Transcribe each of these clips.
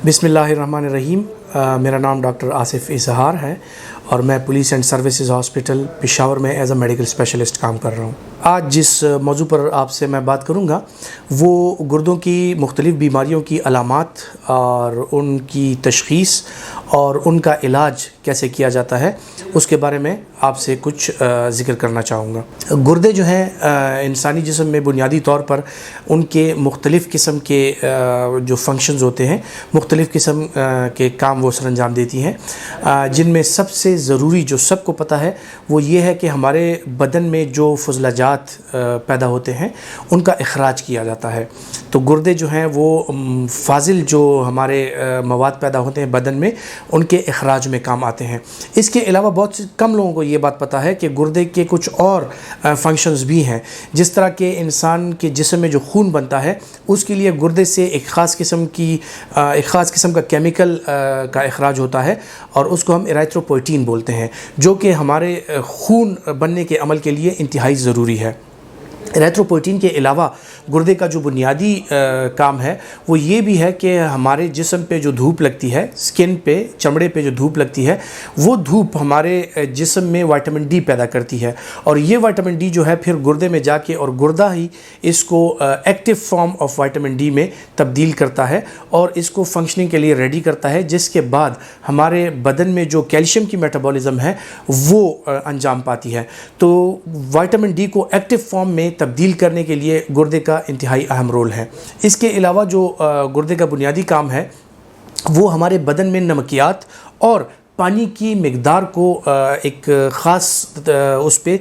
बिस्मिल्लाहिर्रहमानिर्रहीम। मेरा नाम डॉक्टर आसिफ इजहार है और मैं police and services hospital Peshawar में एज अ मेडिकल स्पेशलिस्ट काम कर रहा हूँ। आज जिस मौजू पर आपसे मैं बात करूँगा वो गुर्दों की मुख्तलिफ़ बीमारियों की अलामात और उनकी तशख़ीस और उनका इलाज कैसे किया जाता है उसके बारे में आपसे कुछ ज़िक्र करना चाहूँगा। गुर्दे जो हैं इंसानी जिस्म में बुनियादी तौर पर उनके मुख्तलिफ़ किस्म के जो फंक्शंस होते हैं, मुख्तलिफ़ किस्म के काम वो सरअंजाम देती हैं, जिनमें सबसे ज़रूरी जो सबको पता है वो ये है कि हमारे बदन में जो फजलाजात पैदा होते हैं उनका इखराज किया जाता है। तो गुर्दे जो हैं वो फाजिल जो हमारे मवाद पैदा होते हैं बदन में उनके इखराज में काम आते हैं। इसके अलावा बहुत कम लोगों को ये बात पता है कि गुर्दे के कुछ और फंक्शंस भी हैं। जिस तरह के इंसान के जिस्म में जो खून बनता है उसके लिए गुर्दे से एक ख़ास किस्म का केमिकल का इखराज होता है और उसको हम इराइथ्रोपोइटीन बोलते हैं, जो कि हमारे खून बनने के अमल के लिए इंतहाई ज़रूरी है। इराइथ्रोपोइटीन के अलावा गुर्दे का जो बुनियादी काम है वो ये भी है कि हमारे जिस्म पे जो धूप लगती है, स्किन पे, चमड़े पे जो धूप लगती है, वो धूप हमारे जिस्म में विटामिन डी पैदा करती है और ये विटामिन डी जो है फिर गुर्दे में जाके और गुर्दा ही इसको active form of vitamin D में तब्दील करता है और इसको फंक्शनिंग के लिए रेडी करता है, जिसके बाद हमारे बदन में जो कैल्शियम की मेटाबॉलिज्म है वो अंजाम पाती है। तो विटामिन डी को एक्टिव फॉर्म में तब्दील करने के लिए गुर्दे का इंतहाई अहम रोल है। इसके अलावा जो गुर्दे का बुनियादी काम है वो हमारे बदन में नमकियात और पानी की मिक़दार को एक ख़ास उस पे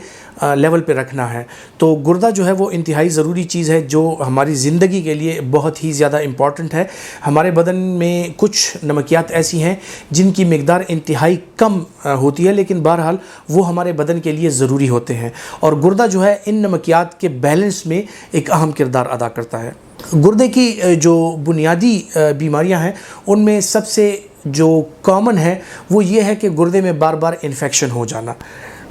लेवल पे रखना है। तो गुर्दा जो है वो इंतहाई ज़रूरी चीज़ है जो हमारी ज़िंदगी के लिए बहुत ही ज़्यादा इम्पॉर्टेंट है। हमारे बदन में कुछ नमकियात ऐसी हैं जिनकी मिक़दार इंतहाई कम होती है, लेकिन बहरहाल वो हमारे बदन के लिए ज़रूरी होते हैं और गुर्दा जो है इन नमकियात के बैलेंस में एक अहम किरदार अदा करता है। गुर्दे की जो बुनियादी बीमारियां हैं उनमें सबसे जो कॉमन है वो ये है कि गुर्दे में बार बार इन्फेक्शन हो जाना।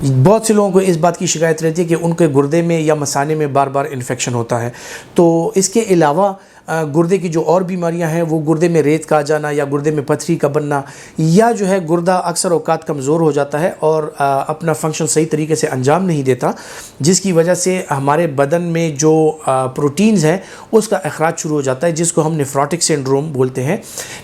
बहुत से लोगों को इस बात की शिकायत रहती है कि उनके गुर्दे में या मसाने में बार बार इन्फेक्शन होता है। तो इसके अलावा गुर्दे की जो और बीमारियां हैं वो गुर्दे में रेत का आ जाना या गुर्दे में पथरी का बनना, या जो है गुर्दा अक्सर औकात कमज़ोर हो जाता है और अपना फंक्शन सही तरीके से अंजाम नहीं देता, जिसकी वजह से हमारे बदन में जो प्रोटीन्स हैं उसका अखराज शुरू हो जाता है, जिसको हम नेफ्रोटिक सिंड्रोम बोलते हैं।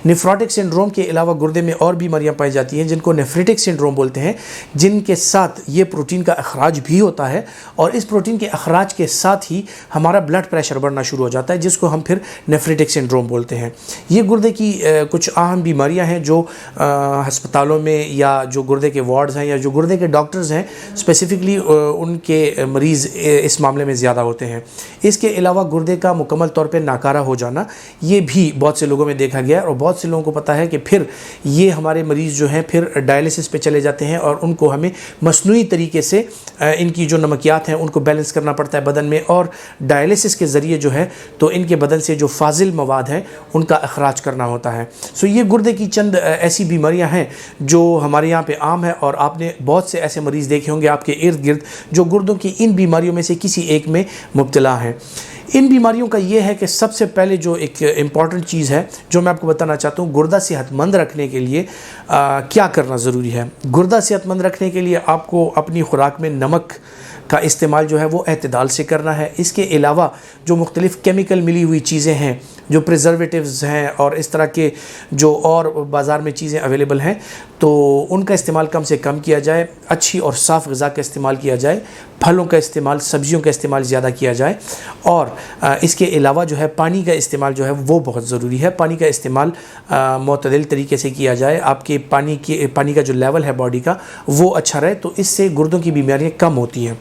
नेफ्रोटिक सिंड्रोम के अलावा गुर्दे में और बीमारियाँ पाई जाती हैं जिनको नेफ्रिटिक सिंड्रोम बोलते हैं, जिनके साथ ये प्रोटीन का अखराज भी होता है और इस प्रोटीन के अखराज के साथ ही हमारा ब्लड प्रेशर बढ़ना शुरू हो जाता है, जिसको हम फिर नेफ्रिटिक सिंड्रोम बोलते हैं। ये गुर्दे की कुछ अहम बीमारियां हैं जो हस्पतालों में या जो गुर्दे के वार्ड्स हैं या जो गुर्दे के डॉक्टर्स हैं स्पेसिफ़िकली उनके मरीज़ इस मामले में ज़्यादा होते हैं। इसके अलावा गुर्दे का मुकम्मल तौर पे नाकारा हो जाना ये भी बहुत से लोगों में देखा गया है और बहुत से लोगों को पता है कि फिर ये हमारे मरीज़ जो हैं फिर डायलिसिस पे चले जाते हैं और उनको हमें मसनूई तरीके से इनकी जो नमकियात हैं उनको बैलेंस करना पड़ता है बदन में, और डायलिसिस के ज़रिए जो है तो इनके बदन से जो फाजिल मवाद हैं उनका अखराज करना होता है। सो ये गुर्दे की चंद ऐसी बीमारियां हैं जो हमारे यहाँ पे आम है और आपने बहुत से ऐसे मरीज़ देखे होंगे आपके इर्द गिर्द जो गुर्दों की इन बीमारियों में से किसी एक में मुब्तला हैं। इन बीमारियों का ये है कि सबसे पहले जो एक इम्पॉर्टेंट चीज़ है जो मैं आपको बताना चाहता हूँ, गुर्दा सेहतमंद रखने के लिए क्या करना ज़रूरी है। गुर्दा सेहतमंद रखने के लिए आपको अपनी खुराक में नमक का इस्तेमाल जो है वो एतदाल से करना है। इसके अलावा जो मुख्तलिफ़ केमिकल मिली हुई चीज़ें हैं, जो प्रिजर्वेटिव्स हैं और इस तरह के जो और बाज़ार में चीज़ें अवेलेबल हैं, तो उनका इस्तेमाल कम से कम किया जाए। अच्छी और साफ़ ग़िज़ा का इस्तेमाल किया जाए, फलों का इस्तेमाल, सब्जियों का इस्तेमाल ज़्यादा किया जाए और इसके अलावा जो है पानी का इस्तेमाल जो है वो बहुत ज़रूरी है। पानी का इस्तेमाल मुतदल तरीके से किया जाए, आपके पानी का जो लेवल है बॉडी का वो अच्छा रहे, तो इससे गुर्दों की बीमारियाँ कम होती हैं।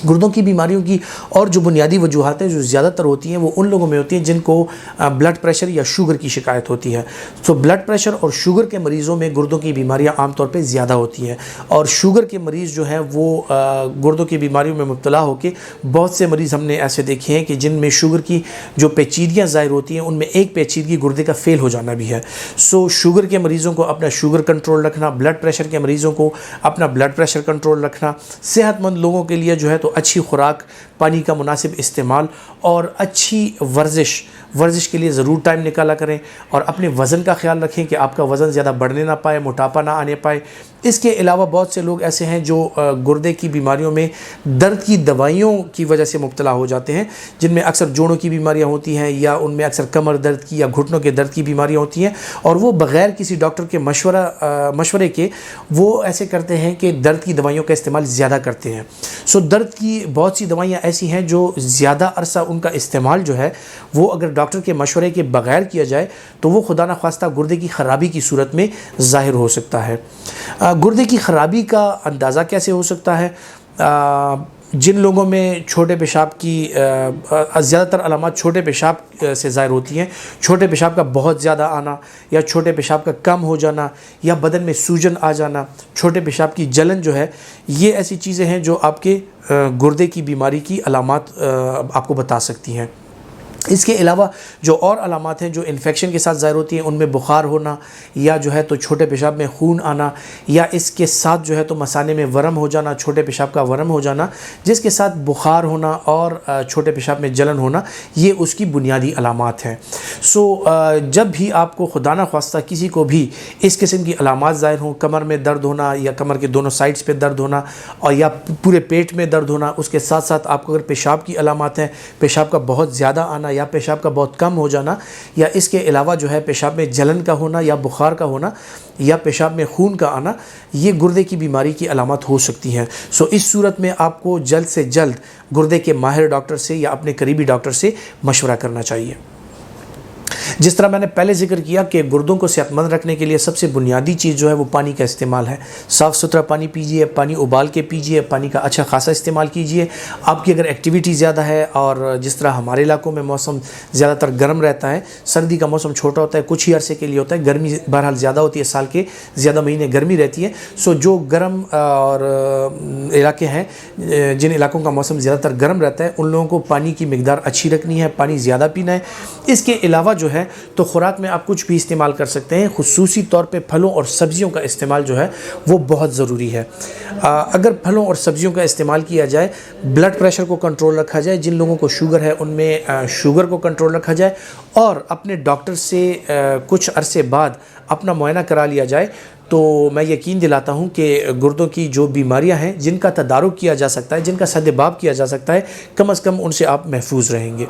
गुर्दों की बीमारियों की और जो बुनियादी वजूहातें जो ज़्यादातर होती हैं वो उन लोगों में होती हैं जिनको ब्लड प्रेशर या शुगर की शिकायत होती है। तो ब्लड प्रेशर और शुगर के मरीज़ों में गुर्दों की बीमारियां आमतौर पे ज़्यादा होती हैं और शुगर के मरीज़ जो हैं वो गुर्दों की बीमारियों में मुब्तला होकर, बहुत से मरीज़ हमने ऐसे देखे हैं कि जिनमें शुगर की जो पेचीदगियाँ ज़ाहिर होती हैं उनमें एक पेचीदगी गुर्दे का फ़ेल हो जाना भी है। सो शुगर के मरीज़ों को अपना शुगर कंट्रोल रखना, ब्लड प्रेशर के मरीज़ों को अपना ब्लड प्रेशर कंट्रोल रखना, सेहतमंद लोगों के लिए जो है तो अच्छी खुराक, پانی کا مناسب استعمال اور اچھی ورزش کے لیے ضرور ٹائم نکالا کریں، اور اپنے وزن کا خیال رکھیں کہ آپ کا وزن زیادہ بڑھنے نہ پائے، موٹاپا نہ آنے پائے۔ اس کے علاوہ بہت سے لوگ ایسے ہیں جو گردے کی بیماریوں میں درد کی دوائیوں کی وجہ سے مبتلا ہو جاتے ہیں، جن میں اکثر جوڑوں کی بیماریاں ہوتی ہیں، یا ان میں اکثر کمر درد کی یا گھٹنوں کے درد کی بیماریاں ہوتی ہیں، اور وہ بغیر کسی ڈاکٹر کے مشورے کے وہ ایسے کرتے ہیں کہ درد کی دوائیوں کا استعمال زیادہ کرتے ہیں۔ درد کی بہت سی دوائیاں ایسی ہیں جو زیادہ عرصہ ان کا استعمال جو ہے وہ اگر ڈاکٹر کے مشورے کے بغیر کیا جائے تو وہ خدا نخواستہ گردے کی خرابی کی صورت میں ظاہر ہو سکتا ہے۔ گردے کی خرابی کا اندازہ کیسے ہو سکتا ہے؟ جن لوگوں میں چھوٹے پیشاب کی زیادہ تر علامات چھوٹے پیشاب سے ظاہر ہوتی ہیں، چھوٹے پیشاب کا بہت زیادہ آنا، یا چھوٹے پیشاب کا کم ہو جانا، یا بدن میں سوجن آ جانا، چھوٹے پیشاب کی جلن جو ہے، یہ ایسی چیزیں ہیں جو آپ کے گردے کی بیماری کی علامات آپ کو بتا سکتی ہیں۔ اس کے علاوہ جو اور علامات ہیں جو انفیکشن کے ساتھ ظاہر ہوتی ہیں، ان میں بخار ہونا، یا جو ہے تو چھوٹے پیشاب میں خون آنا، یا اس کے ساتھ جو ہے تو مثانے میں ورم ہو جانا، چھوٹے پیشاب کا ورم ہو جانا، جس کے ساتھ بخار ہونا اور چھوٹے پیشاب میں جلن ہونا، یہ اس کی بنیادی علامات ہیں۔ جب بھی آپ کو خدا نخواستہ کسی کو بھی اس قسم کی علامات ظاہر ہوں، کمر میں درد ہونا یا کمر کے دونوں سائڈز پہ درد ہونا، اور یا پورے پیٹ میں درد ہونا، اس کے ساتھ ساتھ آپ کو اگر پیشاب کی علامات ہیں، پیشاب کا بہت زیادہ آنا یا پیشاب کا بہت کم ہو جانا، یا اس کے علاوہ جو ہے پیشاب میں جلن کا ہونا یا بخار کا ہونا یا پیشاب میں خون کا آنا، یہ گردے کی بیماری کی علامات ہو سکتی ہیں۔ اس صورت میں آپ کو جلد سے جلد گردے کے ماہر ڈاکٹر سے یا اپنے قریبی ڈاکٹر سے مشورہ کرنا چاہیے۔ جس طرح میں نے پہلے ذکر کیا کہ گردوں کو صحت مند رکھنے کے لیے سب سے بنیادی چیز جو ہے وہ پانی کا استعمال ہے۔ صاف ستھرا پانی پیجیے، پانی ابال کے پیجیے، پانی کا اچھا خاصا استعمال کیجیے۔ آپ کی اگر ایکٹیویٹی زیادہ ہے، اور جس طرح ہمارے علاقوں میں موسم زیادہ تر گرم رہتا ہے، سردی کا موسم چھوٹا ہوتا ہے، کچھ ہی عرصے کے لیے ہوتا ہے، گرمی بہرحال زیادہ ہوتی ہے، سال کے زیادہ مہینے گرمی رہتی ہے۔ جو گرم اور علاقے ہیں، جن علاقوں کا موسم زیادہ تر گرم رہتا ہے، ان لوگوں کو پانی کی مقدار اچھی رکھنی ہے، پانی زیادہ پینا ہے۔ اس کے علاوہ جو ہے تو خوراک میں آپ کچھ بھی استعمال کر سکتے ہیں، خصوصی طور پہ پھلوں اور سبزیوں کا استعمال جو ہے وہ بہت ضروری ہے۔ اگر پھلوں اور سبزیوں کا استعمال کیا جائے، بلڈ پریشر کو کنٹرول رکھا جائے، جن لوگوں کو شوگر ہے ان میں شوگر کو کنٹرول رکھا جائے، اور اپنے ڈاکٹر سے کچھ عرصے بعد اپنا معائنہ کرا لیا جائے، تو میں یقین دلاتا ہوں کہ گردوں کی جو بیماریاں ہیں جن کا تدارک کیا جا سکتا ہے، جن کا سد باب کیا جا سکتا ہے، کم از کم ان سے آپ محفوظ رہیں گے۔